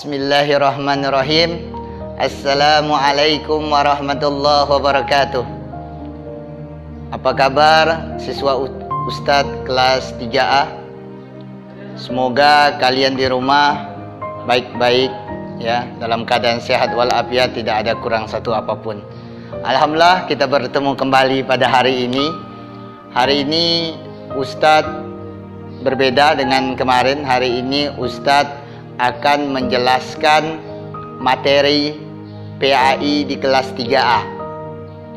Bismillahirrahmanirrahim. Assalamualaikum warahmatullahi wabarakatuh. Apa kabar siswa Ustadz kelas 3A? Semoga kalian di rumah baik-baik ya, dalam keadaan sehat walafiat, tidak ada kurang satu apapun. Alhamdulillah kita bertemu kembali pada hari ini. Hari ini Ustadz berbeda dengan kemarin. Hari ini Ustadz akan menjelaskan materi PAI di kelas 3A,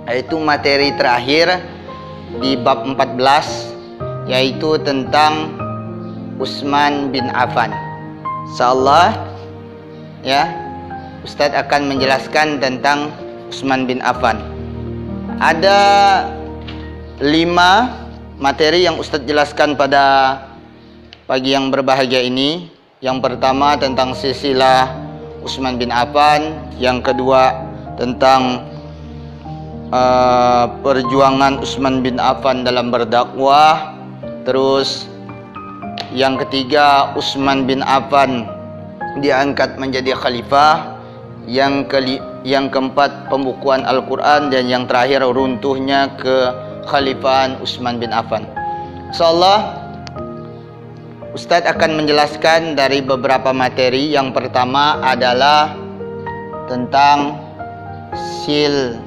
yaitu materi terakhir di bab 14, yaitu tentang Utsman bin Affan. Insyaallah ya, Ustadz akan menjelaskan tentang Utsman bin Affan. Ada 5 materi yang Ustadz jelaskan pada pagi yang berbahagia ini. Yang pertama tentang silsilah Utsman bin Affan, yang kedua tentang perjuangan Utsman bin Affan dalam berdakwah, terus yang ketiga Utsman bin Affan diangkat menjadi khalifah, yang keempat pembukuan Al-Quran, dan yang terakhir runtuhnya kekhalifahan Utsman bin Affan. Insyaallah Ustadz akan menjelaskan dari beberapa materi. Yang pertama adalah tentang silsilah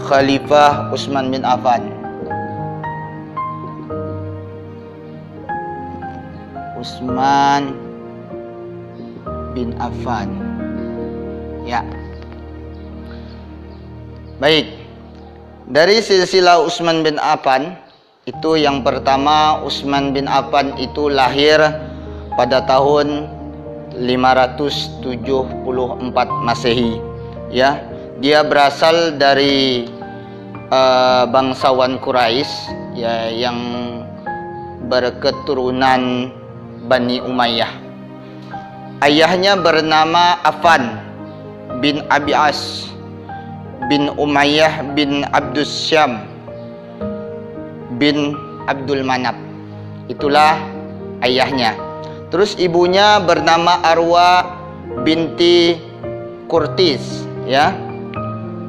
Khalifah Utsman bin Affan. Utsman bin Affan. Ya. Baik. Dari silsilah Utsman bin Affan itu, yang pertama, Utsman bin Affan itu lahir pada tahun 574 Masehi. Ya, dia berasal dari bangsawan Quraisy ya, yang berketurunan Bani Umayyah. Ayahnya bernama Affan bin Abi As bin Umayyah bin Abdus Syam bin Abdul Manaf. Itulah ayahnya. Terus ibunya bernama Arwa binti Qurtis ya.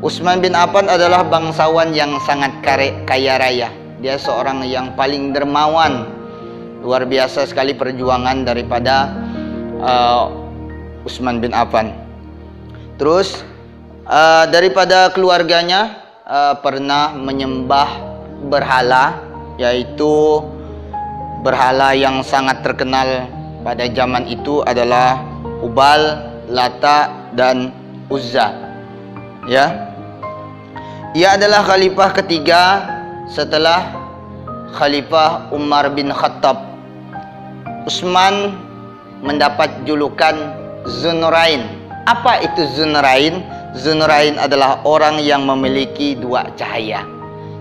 Utsman bin Affan adalah bangsawan yang sangat kaya raya. Dia seorang yang paling dermawan. Luar biasa sekali perjuangan daripada Utsman bin Affan. Terus daripada keluarganya pernah menyembah berhala, yaitu berhala yang sangat terkenal pada zaman itu adalah Hubal, Lata, dan Uzza. Ya, ia adalah khalifah ketiga setelah Khalifah Umar bin Khattab. Utsman mendapat julukan Dzunurain. Apa itu Dzunurain? Dzunurain adalah orang yang memiliki 2 cahaya.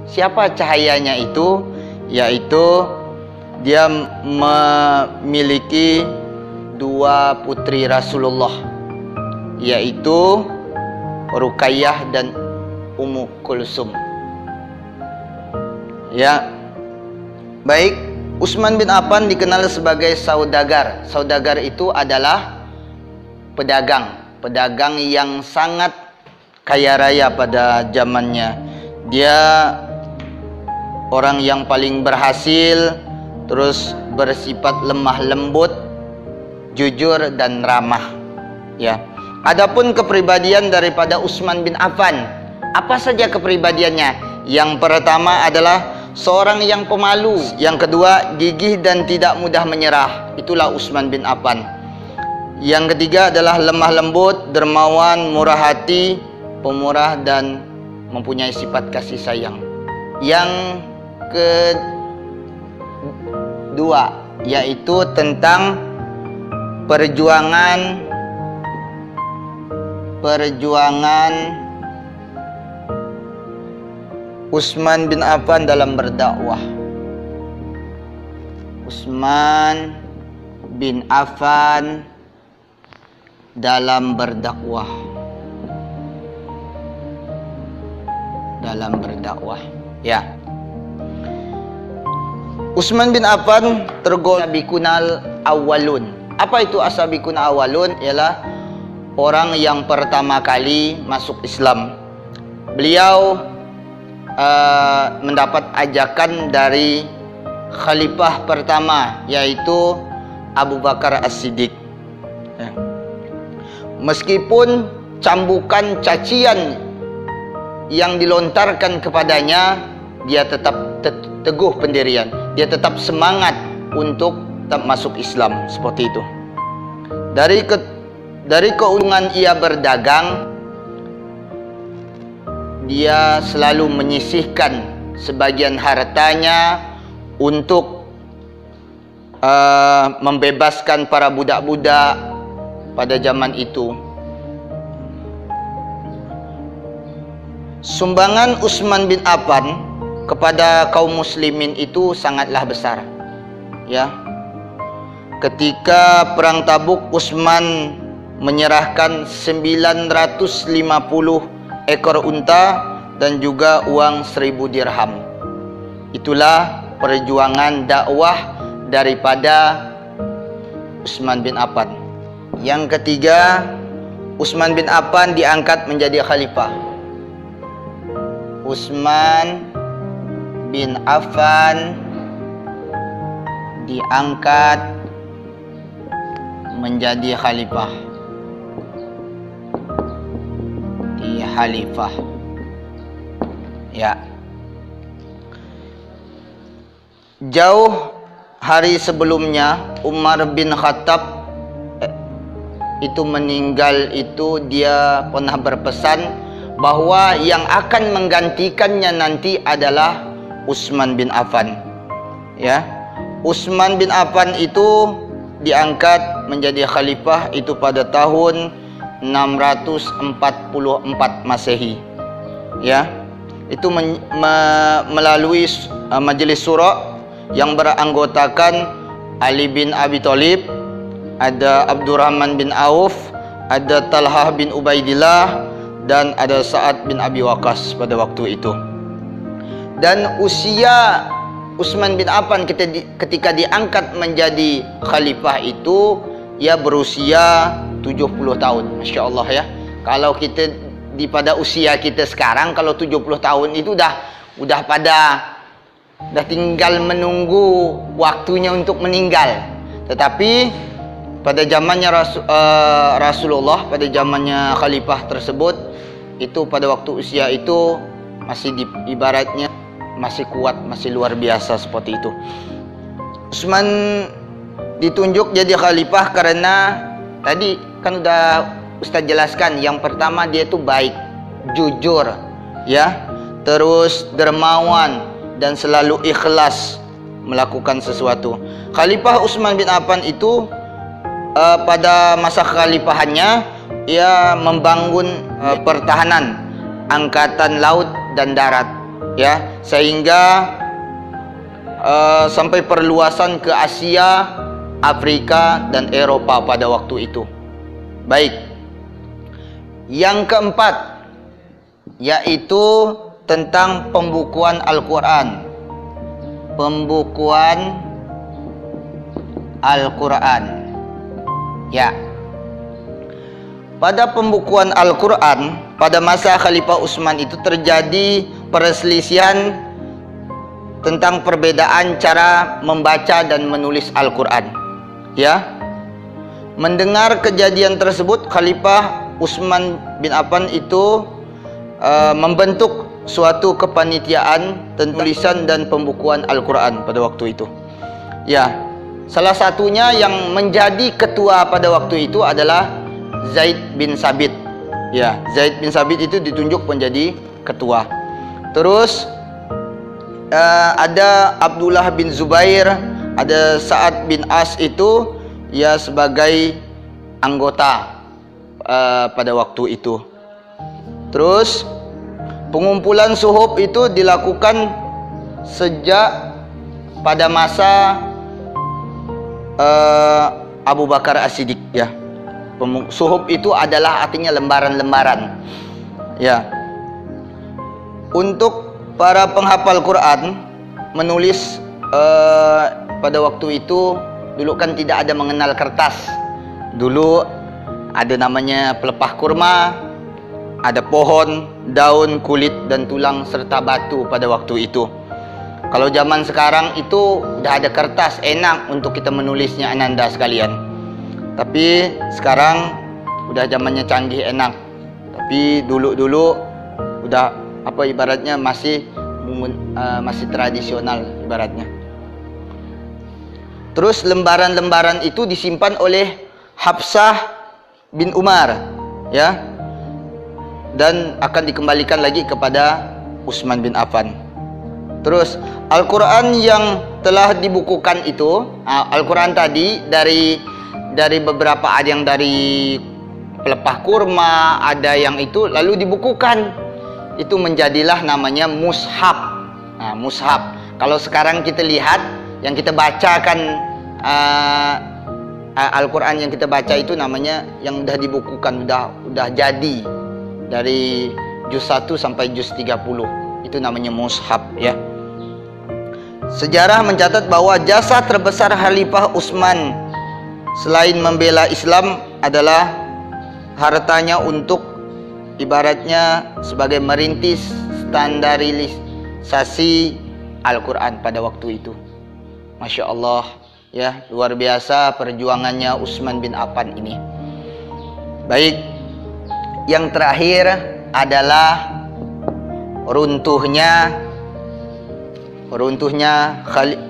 Siapa cahayanya itu? Yaitu dia memiliki 2 putri Rasulullah, yaitu Ruqayyah dan Ummu Kulsum. Ya. Baik, Utsman bin Affan dikenal sebagai saudagar. Saudagar itu adalah pedagang yang sangat kaya raya pada zamannya. Dia orang yang paling berhasil, terus bersifat lemah lembut, jujur, dan ramah. Ya. Adapun kepribadian daripada Utsman bin Affan, apa saja kepribadiannya? Yang pertama adalah seorang yang pemalu. Yang kedua, gigih dan tidak mudah menyerah. Itulah Utsman bin Affan. Yang ketiga adalah lemah lembut, dermawan, murah hati, pemurah, dan mempunyai sifat kasih sayang. Yang kedua yaitu tentang perjuangan Utsman bin Affan dalam berdakwah. Utsman bin Affan dalam berdakwah. Ya. Utsman bin Affan tergolong bikunal awalun. Apa itu as-sabiqun awalun? Ialah orang yang pertama kali masuk Islam. Beliau mendapat ajakan dari khalifah pertama, yaitu Abu Bakar As-Siddiq. Meskipun cambukan cacian yang dilontarkan kepadanya, dia tetap teguh pendirian. Dia tetap semangat untuk tetap masuk Islam, seperti itu. Dari keuntungan ia berdagang, dia selalu menyisihkan sebagian hartanya untuk membebaskan para budak-budak pada zaman itu. Sumbangan Utsman bin Affan kepada kaum muslimin itu sangatlah besar. Ya. Ketika perang Tabuk, Utsman menyerahkan 950 ekor unta dan juga uang 1000 dirham. Itulah perjuangan dakwah daripada Utsman bin Affan. Yang ketiga, Utsman bin Affan diangkat menjadi khalifah. Utsman bin Affan diangkat menjadi khalifah. Khalifah. Ya. Jauh hari sebelumnya Umar bin Khattab itu meninggal, itu dia pernah berpesan bahwa yang akan menggantikannya nanti adalah Utsman bin Affan. Ya. Utsman bin Affan itu diangkat menjadi khalifah itu pada tahun 644 Masehi. Ya. Itu melalui majelis syura yang beranggotakan Ali bin Abi Thalib, ada Abdurrahman bin Auf, ada Talhah bin Ubaidillah, dan ada Sa'ad bin Abi Waqqas pada waktu itu. Dan usia Utsman bin Affan ketika diangkat menjadi khalifah itu, ia berusia 70 tahun. Masya Allah ya. Kalau kita pada usia kita sekarang, kalau 70 tahun itu udah tinggal menunggu waktunya untuk meninggal. Tetapi pada zamannya Rasulullah, pada zamannya khalifah tersebut, itu pada waktu usia itu masih ibaratnya masih kuat, masih luar biasa seperti itu. Utsman ditunjuk jadi khalifah karena tadi kan udah Ustaz jelaskan, yang pertama dia itu baik, jujur, ya, terus dermawan dan selalu ikhlas melakukan sesuatu. Khalifah Utsman bin Affan itu pada masa kekhalifahannya ia membangun pertahanan angkatan laut dan darat, ya, sehingga sampai perluasan ke Asia, Afrika dan Eropa pada waktu itu. Baik. Yang keempat yaitu tentang pembukuan Al-Quran. Pembukuan Al-Quran. Ya. Pada pembukuan Al-Quran pada masa Khalifah Utsman itu terjadi perselisihan tentang perbedaan cara membaca dan menulis Al-Quran. Ya. Mendengar kejadian tersebut, Khalifah Utsman bin Affan itu membentuk suatu kepanitiaan tentang tulisan dan pembukuan Al-Quran pada waktu itu. Ya, salah satunya yang menjadi ketua pada waktu itu adalah Zaid bin Sabit. Ya, Zaid bin Sabit itu ditunjuk menjadi ketua. Terus ada Abdullah bin Zubair, ada Sa'ad bin As itu ya sebagai anggota pada waktu itu. Terus pengumpulan suhuf itu dilakukan sejak pada masa Abu Bakar As-Siddiq, ya. Suhuf itu adalah artinya lembaran-lembaran, ya. Untuk para penghafal Quran menulis pada waktu itu dulu kan tidak ada mengenal kertas. Dulu ada namanya pelepah kurma, ada pohon, daun, kulit, dan tulang serta batu pada waktu itu. Kalau zaman sekarang itu udah ada kertas, enak untuk kita menulisnya ananda sekalian. Tapi sekarang udah zamannya canggih, enak. Tapi dulu udah ibaratnya masih tradisional ibaratnya. Terus lembaran-lembaran itu disimpan oleh Hafsah bin Umar, ya, dan akan dikembalikan lagi kepada Utsman bin Affan. Terus Al-Quran yang telah dibukukan itu, Al-Quran tadi dari beberapa, ada yang dari pelepah kurma, ada yang itu lalu dibukukan, itu menjadilah namanya mushaf. Mushaf. Kalau sekarang kita lihat yang kita bacakan, Al-Quran yang kita baca itu namanya yang udah dibukukan, udah jadi dari juz 1 sampai juz 30, itu namanya mushaf, ya. Sejarah mencatat bahwa jasa terbesar Khalifah Utsman selain membela Islam adalah hartanya untuk ibaratnya sebagai merintis standarisasi Al-Quran pada waktu itu. Masya Allah, ya, luar biasa perjuangannya Utsman bin Affan ini. Baik, yang terakhir adalah runtuhnya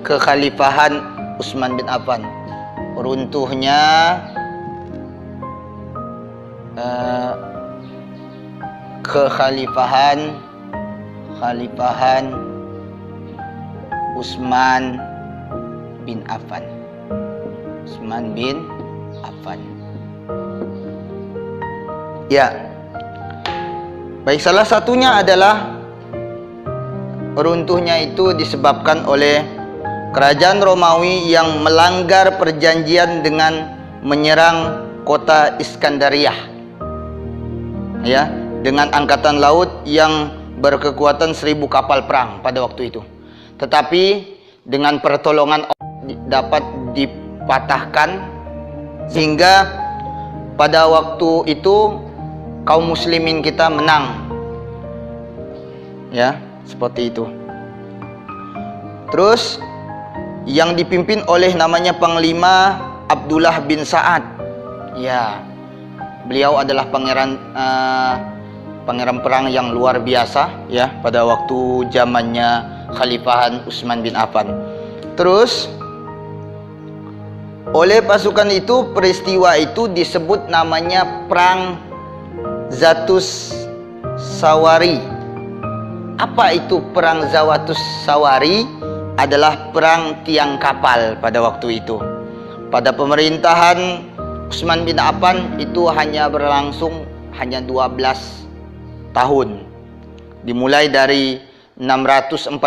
kekhalifahan Utsman bin Affan. Runtuhnya kekhalifahan Utsman bin Affan. Utsman bin Affan. Ya. Baik, salah satunya adalah runtuhnya itu disebabkan oleh kerajaan Romawi yang melanggar perjanjian dengan menyerang kota Iskandariyah, ya, dengan angkatan laut yang berkekuatan 1000 kapal perang pada waktu itu. Tetapi dengan pertolongan dapat dipatahkan, sehingga pada waktu itu kaum muslimin kita menang, ya, seperti itu. Terus yang dipimpin oleh namanya Panglima Abdullah bin Sa'ad, ya, beliau adalah pangeran perang yang luar biasa, ya, pada waktu zamannya Khalifahan Utsman bin Affan. Terus oleh pasukan itu, peristiwa itu disebut namanya Perang Zatus Sawari. Apa itu Perang Zawatus Sawari? Adalah perang tiang kapal pada waktu itu. Pada pemerintahan Utsman bin Affan itu hanya berlangsung 12 tahun. Dimulai dari 644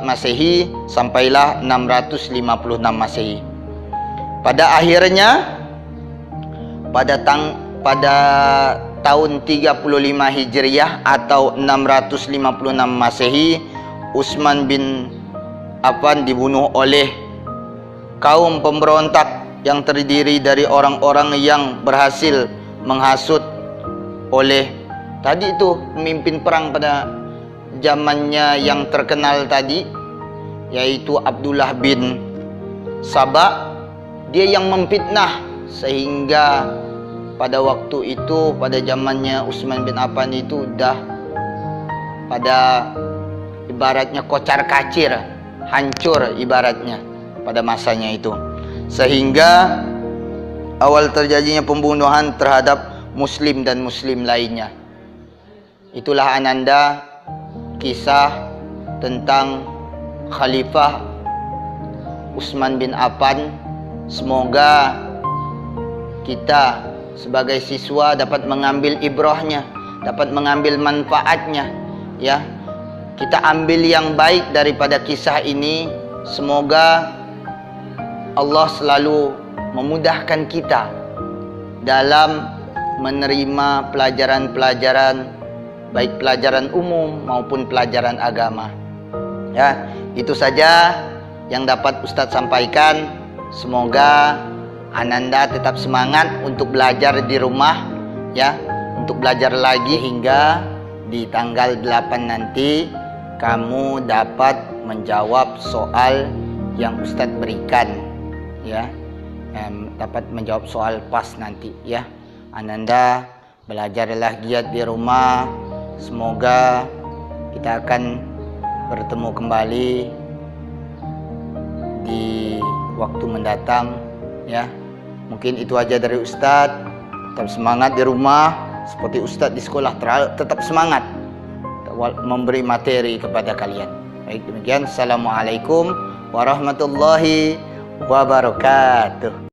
Masehi sampailah 656 Masehi. Pada akhirnya pada tahun 35 Hijriah atau 656 Masehi, Utsman bin Affan dibunuh oleh kaum pemberontak yang terdiri dari orang-orang yang berhasil menghasut oleh tadi itu pemimpin perang pada zamannya yang terkenal tadi, yaitu Abdullah bin Sabah. Dia yang memfitnah, sehingga pada waktu itu, pada zamannya Utsman bin Affan itu dah pada ibaratnya kocar kacir, hancur ibaratnya pada masanya itu, sehingga awal terjadinya pembunuhan terhadap muslim dan muslim lainnya. Itulah ananda kisah tentang Khalifah Utsman bin Affan. Semoga kita sebagai siswa dapat mengambil ibrahnya, dapat mengambil manfaatnya, ya. Kita ambil yang baik daripada kisah ini. Semoga Allah selalu memudahkan kita dalam menerima pelajaran-pelajaran, baik pelajaran umum maupun pelajaran agama. Ya, itu saja yang dapat Ustadz sampaikan. Semoga Ananda tetap semangat untuk belajar di rumah ya, untuk belajar lagi hingga di tanggal 8 nanti kamu dapat menjawab soal yang Ustadz berikan ya, dapat menjawab soal pas nanti ya. Ananda belajarlah giat di rumah. Semoga kita akan bertemu kembali di waktu mendatang ya. Mungkin itu aja dari Ustadz. Tetap semangat di rumah seperti Ustadz di sekolah, tetap semangat memberi materi kepada kalian. Baik, demikian. Assalamualaikum warahmatullahi wabarakatuh.